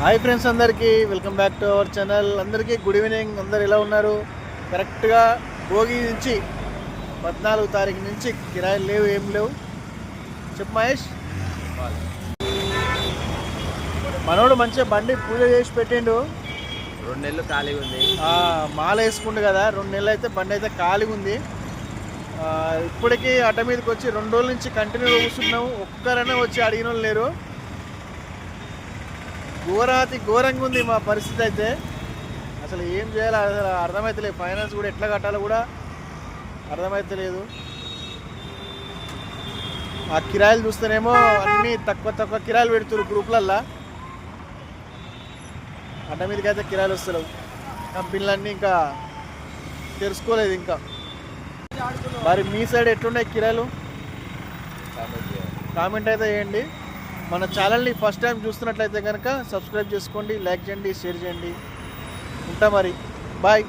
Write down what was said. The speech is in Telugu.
హాయ్ ఫ్రెండ్స్, అందరికీ welcome back to our channel. అందరికీ గుడ్ ఈవినింగ్. అందరు ఎలా ఉన్నారు? కరెక్ట్గా భోగి నుంచి 14 తారీఖు నుంచి కిరాయిలు లేవు, ఏం లేవు. చెప్పు మహేష్. మనోడు మంచిగా బండి పూజ చేసి పెట్టిండు. 2 నెలలు ఖాళీగా ఉంది. మాల వేసుకుండు కదా, 2 నెలలు అయితే బండి అయితే ఖాళీగా ఉంది. ఇప్పటికీ అట మీదకి వచ్చి 2 రోజుల నుంచి కంటిన్యూ కూర్చున్నాము. ఒక్కరైనా వచ్చి అడిగిన వాళ్ళు లేరు. ఘోరంగా ఉంది మా పరిస్థితి అయితే. అసలు ఏం చేయాలో అసలు అర్థమవుతలేదు. ఫైనాన్స్ కూడా ఎట్లా కట్టాలో కూడా అర్థమవుతలేదు. ఆ కిరాయిలు చూస్తేనేమో అన్నీ తక్కువ కిరాయిలు పెడుతున్నారు గ్రూప్లల్లో. అడ్డ మీదకి అయితే కిరాయిలు వస్తలేవు. కంపెనీలన్నీ ఇంకా తెలుసుకోలేదు. ఇంకా మరి మీ సైడ్ ఎట్లున్నాయి కిరాయిలు? కామెంట్ అయితే చేయండి. మన ఛానల్ని ఫస్ట్ టైం చూస్తున్నట్లయితే కనుక సబ్స్క్రైబ్ చేసుకోండి, లైక్ చేయండి, షేర్ చేయండి. ఉంటా మరి. బాయ్.